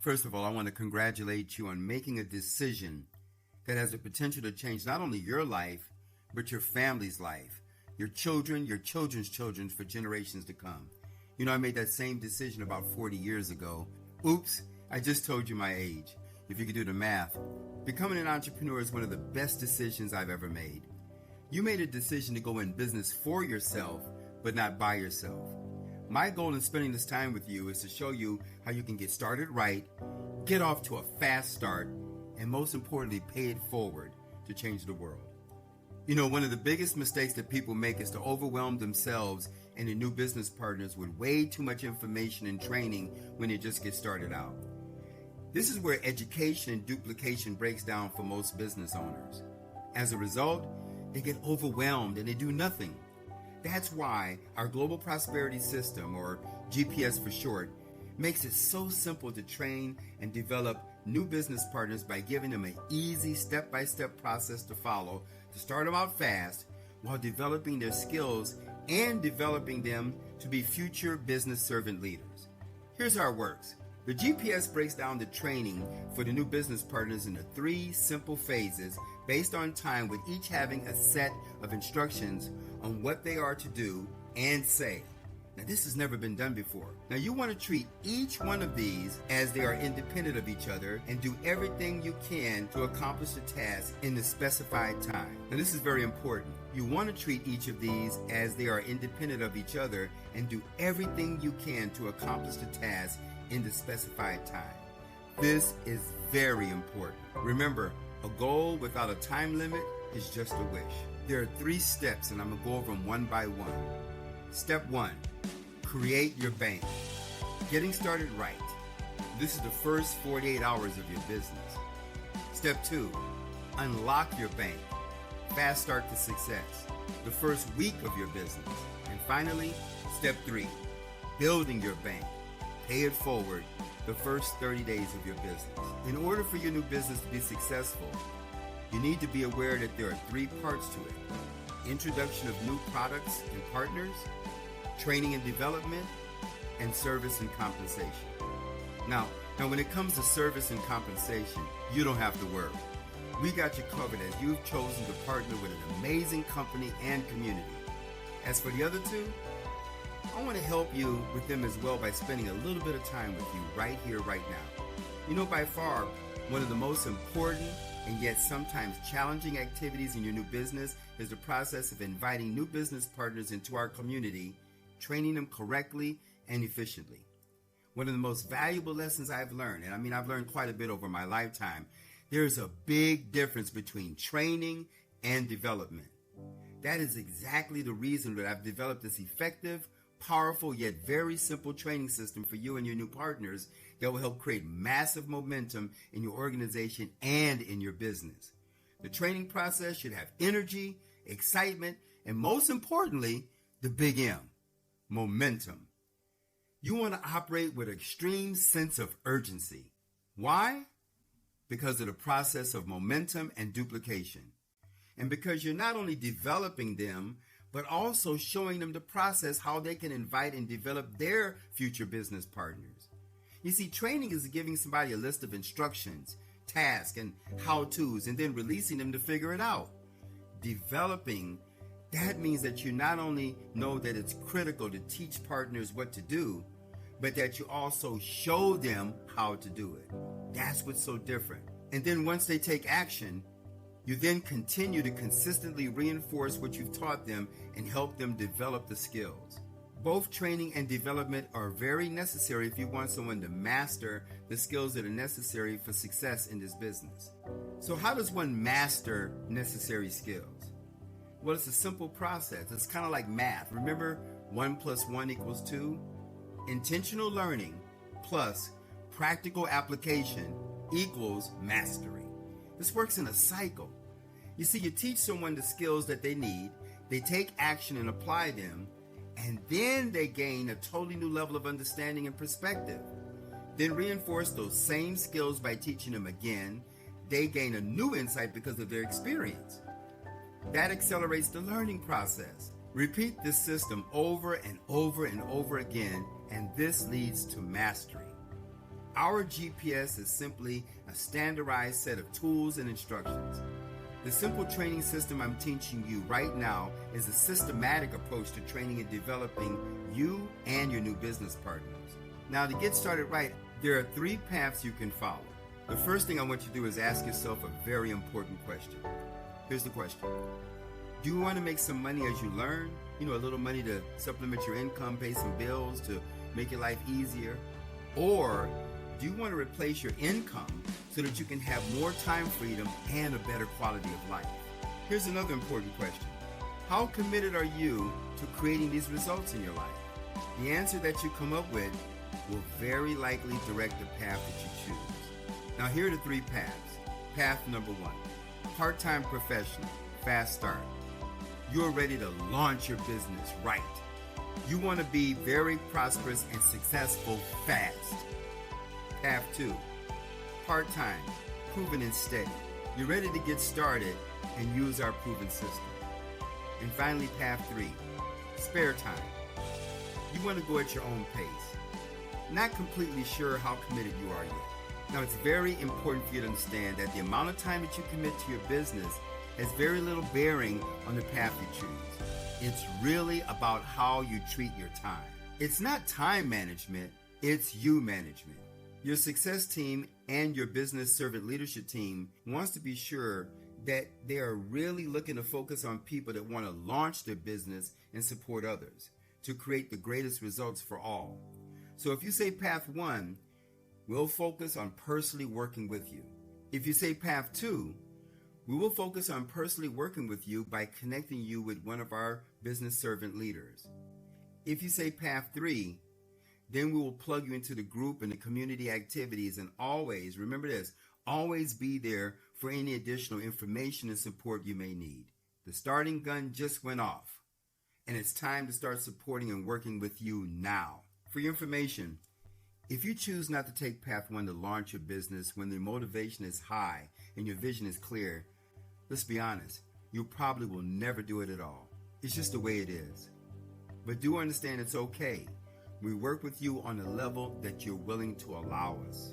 First of all, I want to congratulate you on making a decision that has the potential to change not only your life, but your family's life, your children, your children's children for generations to come. You know, I made that same decision about 40 years ago. Oops, I just told you my age. If you could do the math, becoming an entrepreneur is one of the best decisions I've ever made. You made a decision to go in business for yourself, but not by yourself. My goal in spending this time with you is to show you how you can get started right, get off to a fast start, and most importantly, pay it forward to change the world. You know, one of the biggest mistakes that people make is to overwhelm themselves and their new business partners with way too much information and training when they just get started out. This is where education and duplication breaks down for most business owners. As a result, they get overwhelmed and they do nothing. That's why our Global Prosperity System, or GPS for short, makes it so simple to train and develop new business partners by giving them an easy step-by-step process to follow to start them out fast while developing their skills and developing them to be future business servant leaders. Here's how it works. The GPS breaks down the training for the new business partners into 3 simple phases based on time, with each having a set of instructions on what they are to do and say. Now, this has never been done before. Now, you want to treat each one of these as they are independent of each other and do everything you can to accomplish the task in the specified time. Now, this is very important. You want to treat each of these as they are independent of each other and do everything you can to accomplish the task in the specified time. This is very important. Remember, a goal without a time limit is just a wish. There are 3 steps, and I'm going to go over them one by one. Step 1, create your bank. Getting started right. This is the first 48 hours of your business. Step 2, unlock your bank. Fast start to success. The first week of your business. And finally, step 3, building your bank. Pay it forward the first 30 days of your business. In order for your new business to be successful, you need to be aware that there are 3 parts to it. Introduction of new products and partners, training and development, and service and compensation. Now when it comes to service and compensation, you don't have to worry. We got you covered as you've chosen to partner with an amazing company and community. As for the other 2, I want to help you with them as well by spending a little bit of time with you right here, right now. You know, by far, one of the most important and yet sometimes challenging activities in your new business is the process of inviting new business partners into our community, training them correctly and efficiently. One of the most valuable lessons I've learned, and I've learned quite a bit over my lifetime, there's a big difference between training and development. That is exactly the reason that I've developed this effective, powerful, yet very simple training system for you and your new partners that will help create massive momentum in your organization and in your business. The training process should have energy, excitement, and most importantly, the big M, momentum. You want to operate with an extreme sense of urgency. Why? Because of the process of momentum and duplication. And because you're not only developing them, but also showing them the process how they can invite and develop their future business partners. You see, training is giving somebody a list of instructions, tasks, and how-tos, and then releasing them to figure it out. Developing, that means that you not only know that it's critical to teach partners what to do, but that you also show them how to do it. That's what's so different. And then once they take action, you then continue to consistently reinforce what you've taught them and help them develop the skills. Both training and development are very necessary if you want someone to master the skills that are necessary for success in this business. So how does one master necessary skills? Well, it's a simple process. It's kind of like math. Remember 1 + 1 = 2? Intentional learning plus practical application equals mastery. This works in a cycle. You see, you teach someone the skills that they need, they take action and apply them, and then they gain a totally new level of understanding and perspective. Then reinforce those same skills by teaching them again. They gain a new insight because of their experience. That accelerates the learning process. Repeat this system over and over and over again, and this leads to mastery. Our GPS is simply a standardized set of tools and instructions. The simple training system I'm teaching you right now is a systematic approach to training and developing you and your new business partners. Now, to get started right, there are 3 paths you can follow. The first thing I want you to do is ask yourself a very important question. Here's the question. Do you want to make some money as you learn? A little money to supplement your income, pay some bills, to make your life easier? Or do you want to replace your income so that you can have more time freedom and a better quality of life? Here's another important question. How committed are you to creating these results in your life? The answer that you come up with will very likely direct the path that you choose. Now, here are the 3 paths. Path number 1, part-time professional, fast start. You're ready to launch your business right. You want to be very prosperous and successful fast. Path 2, part-time, proven and steady. You're ready to get started and use our proven system. And finally, path 3, spare time. You want to go at your own pace. Not completely sure how committed you are yet. Now, it's very important for you to understand that the amount of time that you commit to your business has very little bearing on the path you choose. It's really about how you treat your time. It's not time management, it's you management. Your success team and your business servant leadership team wants to be sure that they are really looking to focus on people that want to launch their business and support others to create the greatest results for all. So if you say path 1, we'll focus on personally working with you. If you say path 2, we will focus on personally working with you by connecting you with one of our business servant leaders. If you say path 3, then we will plug you into the group and the community activities, and always, remember this, always be there for any additional information and support you may need. The starting gun just went off, and it's time to start supporting and working with you now. For your information, if you choose not to take path 1 to launch your business when the motivation is high and your vision is clear, let's be honest, you probably will never do it at all. It's just the way it is. But do understand it's okay. We work with you on a level that you're willing to allow us.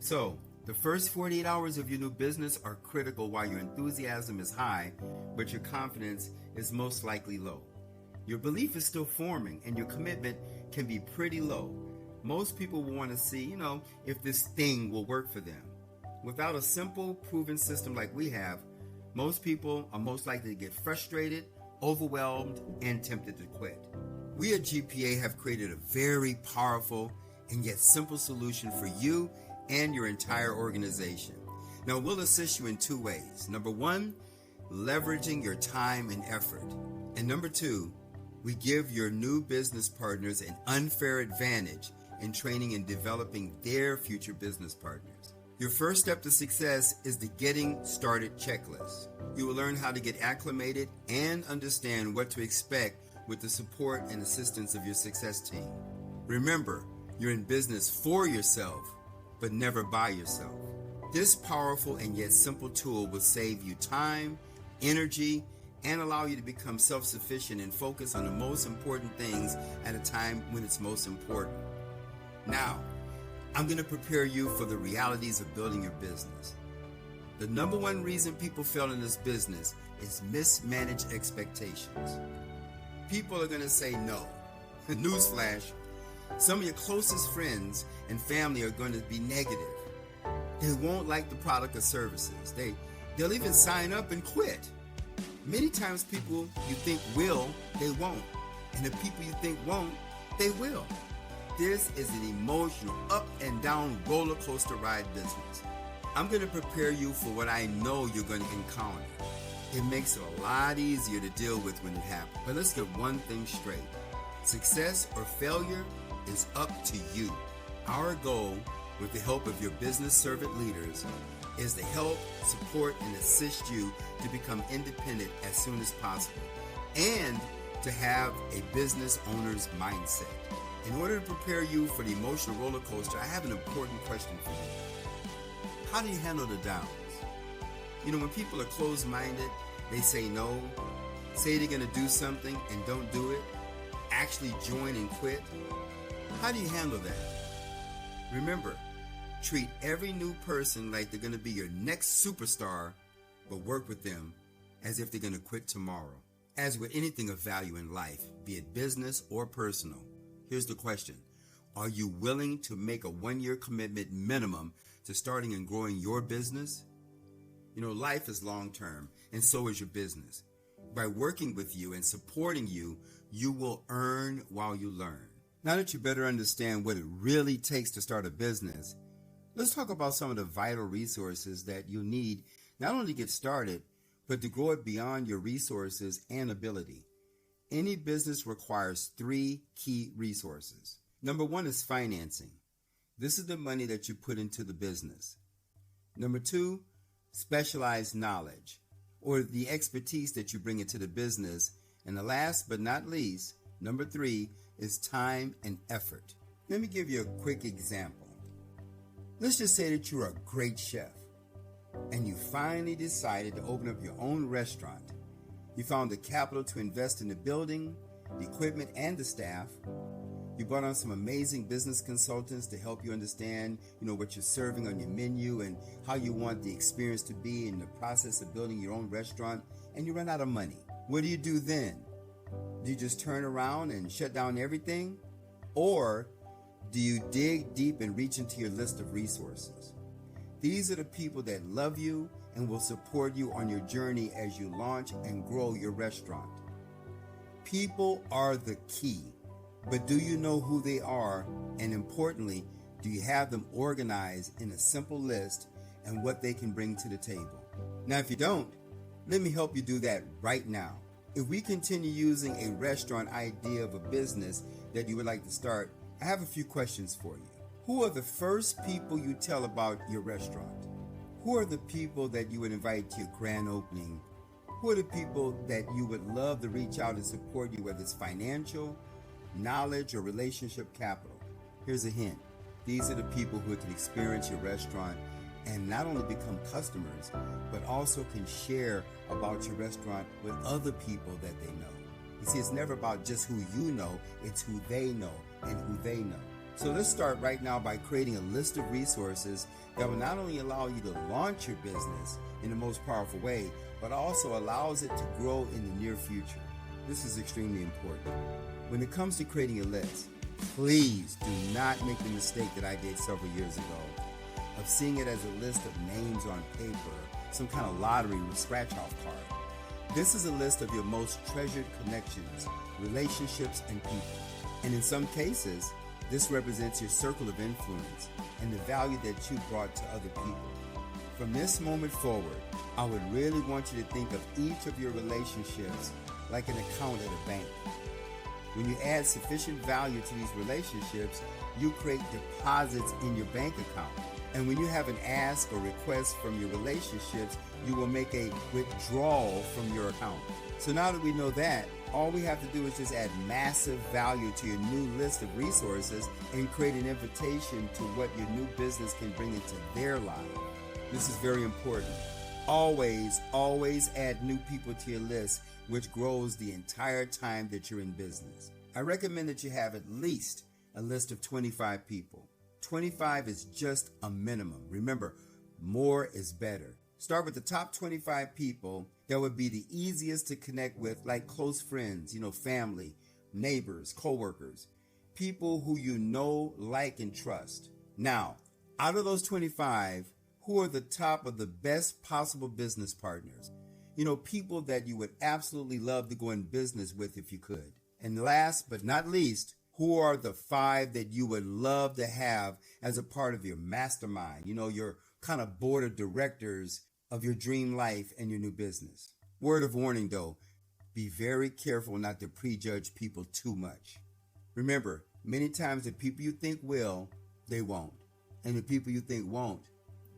So, the first 48 hours of your new business are critical while your enthusiasm is high, but your confidence is most likely low. Your belief is still forming, and your commitment can be pretty low. Most people will want to see, if this thing will work for them. Without a simple, proven system like we have, most people are most likely to get frustrated, overwhelmed, and tempted to quit. We at GPA have created a very powerful and yet simple solution for you and your entire organization. Now, we'll assist you in 2 ways. Number 1, leveraging your time and effort. And number 2, we give your new business partners an unfair advantage in training and developing their future business partners. Your first step to success is the Getting Started checklist. You will learn how to get acclimated and understand what to expect with the support and assistance of your success team. Remember, you're in business for yourself, but never by yourself. This powerful and yet simple tool will save you time, energy, and allow you to become self-sufficient and focus on the most important things at a time when it's most important. Now, I'm going to prepare you for the realities of building your business. The number 1 reason people fail in this business is mismanaged expectations. People are going to say no. Newsflash, some of your closest friends and family are going to be negative. They won't like the product or services. They'll even sign up and quit. Many times people you think will, they won't. And the people you think won't, they will. This is an emotional up and down roller coaster ride business. I'm going to prepare you for what I know you're going to encounter. It makes it a lot easier to deal with when it happens. But let's get one thing straight. Success or failure is up to you. Our goal, with the help of your business servant leaders, is to help, support, and assist you to become independent as soon as possible and to have a business owner's mindset. In order to prepare you for the emotional roller coaster, I have an important question for you. How do you handle the downs? When people are closed-minded, they say no, say they're going to do something and don't do it, actually join and quit. How do you handle that? Remember, Treat every new person like they're going to be your next superstar, but work with them as if they're going to quit tomorrow. As with anything of value in life, be it business or personal, here's the question. Are you willing to make a 1-year commitment minimum to starting and growing your business? Life is long-term, and so is your business. By working with you and supporting you, you will earn while you learn. Now that you better understand what it really takes to start a business, let's talk about some of the vital resources that you need not only to get started, but to grow it beyond your resources and ability. Any business requires 3 key resources. Number 1 is financing. This is the money that you put into the business. Number 2, specialized knowledge, or the expertise that you bring into the business. And the last but not least, number 3, is time and effort. Let me give you a quick example. Let's just say that you're a great chef and you finally decided to open up your own restaurant. You found the capital to invest in the building, the equipment, and the staff. You brought on some amazing business consultants to help you understand, what you're serving on your menu and how you want the experience to be in the process of building your own restaurant, and you run out of money. What do you do then? Do you just turn around and shut down everything? Or do you dig deep and reach into your list of resources? These are the people that love you and will support you on your journey as you launch and grow your restaurant. People are the key, but do you know who they are? And importantly, do you have them organized in a simple list and what they can bring to the table? Now, if you don't, let me help you do that right now. If we continue using a restaurant idea of a business that you would like to start, I have a few questions for you. Who are the first people you tell about your restaurant? Who are the people that you would invite to your grand opening? Who are the people that you would love to reach out and support you, whether it's financial, knowledge, or relationship capital? Here's a hint. These are the people who can experience your restaurant and not only become customers, but also can share about your restaurant with other people that they know. You see, it's never about just who you know, it's who they know and who they know. So let's start right now by creating a list of resources that will not only allow you to launch your business in the most powerful way, but also allows it to grow in the near future. This is extremely important. When it comes to creating a list, please do not make the mistake that I did several years ago of seeing it as a list of names on paper, some kind of lottery with scratch-off card. This is a list of your most treasured connections, relationships, and people. And in some cases, this represents your circle of influence and the value that you brought to other people. From this moment forward, I would really want you to think of each of your relationships like an account at a bank. When you add sufficient value to these relationships, you create deposits in your bank account. And when you have an ask or request from your relationships, you will make a withdrawal from your account. So now that we know that, all we have to do is just add massive value to your new list of resources and create an invitation to what your new business can bring into their life. This is very important. Always add new people to your list, which grows the entire time that you're in business. I recommend that you have at least a list of 25 people. 25 is just a minimum. Remember, more is better. Start with the top 25 people that would be the easiest to connect with, like close friends, family, neighbors, coworkers, people who you know, like, and trust. Now, out of those 25, who are the top of the best possible business partners? People that you would absolutely love to go in business with if you could. And last but not least, who are the 5 that you would love to have as a part of your mastermind, your kind of board of directors of your dream life and your new business? Word of warning though, be very careful not to prejudge people too much. Remember, many times the people you think will, they won't. And the people you think won't,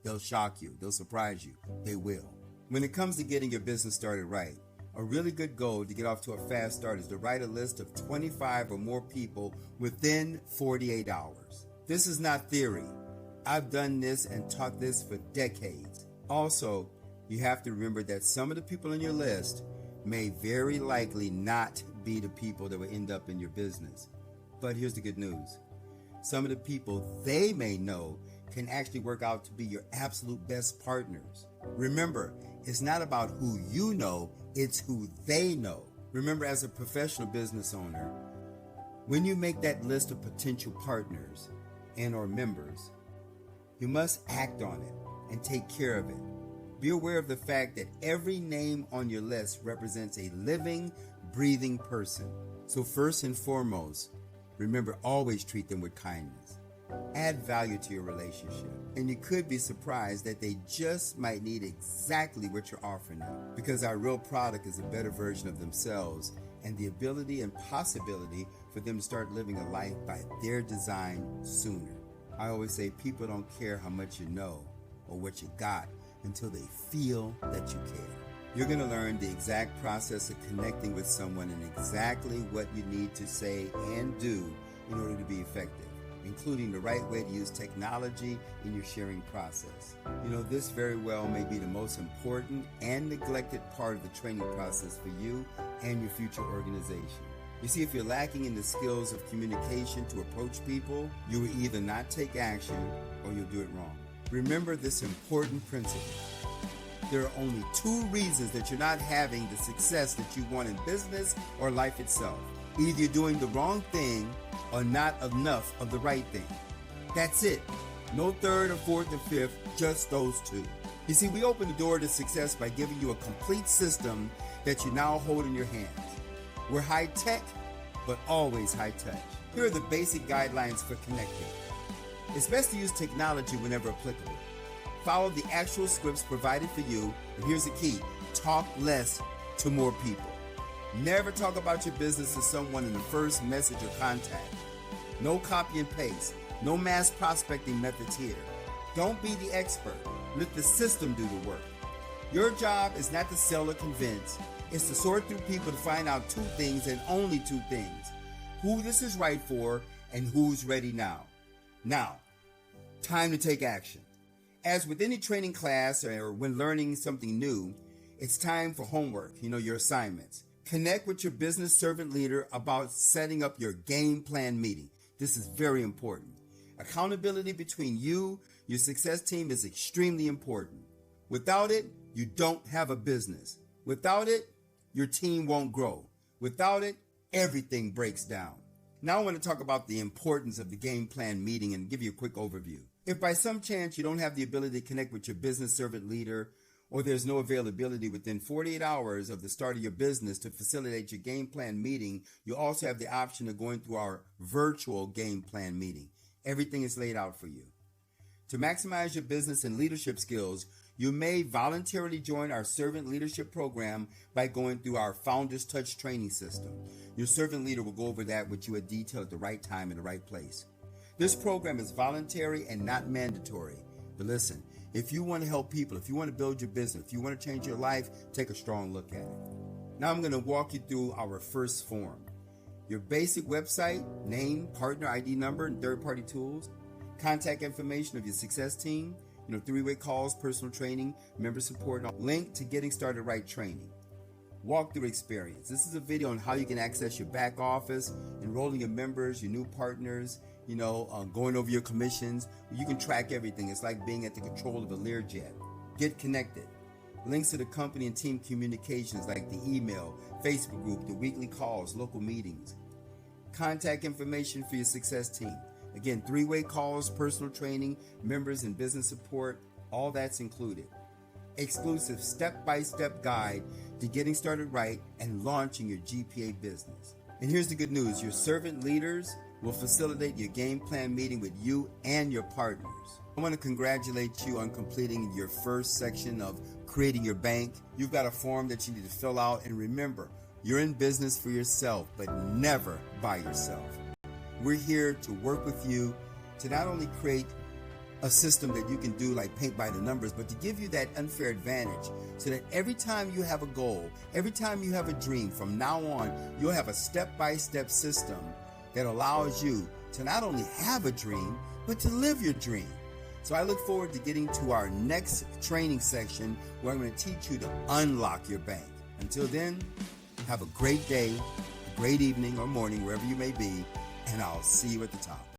they'll shock you, they'll surprise you, they will. When it comes to getting your business started right, a really good goal to get off to a fast start is to write a list of 25 or more people within 48 hours. This is not theory. I've done this and taught this for decades. Also, you have to remember that some of the people on your list may very likely not be the people that will end up in your business. But here's the good news. Some of the people they may know can actually work out to be your absolute best partners. Remember, it's not about who you know, it's who they know. Remember, as a professional business owner, when you make that list of potential partners and or members, you must act on it and take care of it. Be aware of the fact that every name on your list represents a living, breathing person. So first and foremost, remember, always treat them with kindness. Add value to your relationship. And you could be surprised that they just might need exactly what you're offering them, because our real product is a better version of themselves and the ability and possibility for them to start living a life by their design sooner. I always say people don't care how much you know or what you got until they feel that you care. You're going to learn the exact process of connecting with someone and exactly what you need to say and do in order to be effective, including the right way to use technology in your sharing process. This very well may be the most important and neglected part of the training process for you and your future organization. You see, if you're lacking in the skills of communication to approach people, you will either not take action or you'll do it wrong. Remember this important principle. There are only two reasons that you're not having the success that you want in business or life itself. Either you're doing the wrong thing or not enough of the right thing. That's it. No third or fourth or fifth, just those two. You see, we open the door to success by giving you a complete system that you now hold in your hands. We're high tech, but always high touch. Here are the basic guidelines for connecting. It's best to use technology whenever applicable. Follow the actual scripts provided for you, and here's the key: talk less to more people. Never talk about your business to someone in the first message or contact. No copy and paste. No mass prospecting methods here. Don't be the expert. Let the system do the work. Your job is not to sell or convince. It's to sort through people to find out two things and only two things: who this is right for and who's ready now. Now, time to take action. As with any training class or when learning something new, it's time for homework, your assignments. Connect with your business servant leader about setting up your game plan meeting. This is very important. Accountability between you, your success team is extremely important. Without it, you don't have a business. Without it, your team won't grow. Without it, everything breaks down. Now I want to talk about the importance of the game plan meeting and give you a quick overview. If by some chance you don't have the ability to connect with your business servant leader, or there's no availability within 48 hours of the start of your business to facilitate your game plan meeting, you also have the option of going through our virtual game plan meeting. Everything is laid out for you. To maximize your business and leadership skills, you may voluntarily join our servant leadership program by going through our Founders Touch training system. Your servant leader will go over that with you in detail at the right time in the right place. This program is voluntary and not mandatory. But listen, if you want to help people, if you want to build your business, if you want to change your life, take a strong look at it. Now I'm going to walk you through our first form. Your basic website, name, partner ID number, and third-party tools. Contact information of your success team. Three-way calls, personal training, member support, link to Getting Started Right training. Walkthrough experience. This is a video on how you can access your back office, enrolling your members, your new partners, going over your commissions. You can track everything. It's like being at the control of a Learjet. Get connected. Links to the company and team communications like the email, Facebook group, the weekly calls, local meetings. Contact information for your success team. Again, three-way calls, personal training, members and business support, all that's included. Exclusive step-by-step guide to getting started right and launching your GPA business. And here's the good news. Your servant leaders will facilitate your game plan meeting with you and your partners. I want to congratulate you on completing your first section of creating your bank. You've got a form that you need to fill out, and remember, you're in business for yourself, but never by yourself. We're here to work with you to not only create a system that you can do like paint by the numbers, but to give you that unfair advantage so that every time you have a goal, every time you have a dream, from now on, you'll have a step-by-step system that allows you to not only have a dream, but to live your dream. So I look forward to getting to our next training section where I'm going to teach you to unlock your bank. Until then, have a great day, a great evening or morning, wherever you may be, and I'll see you at the top.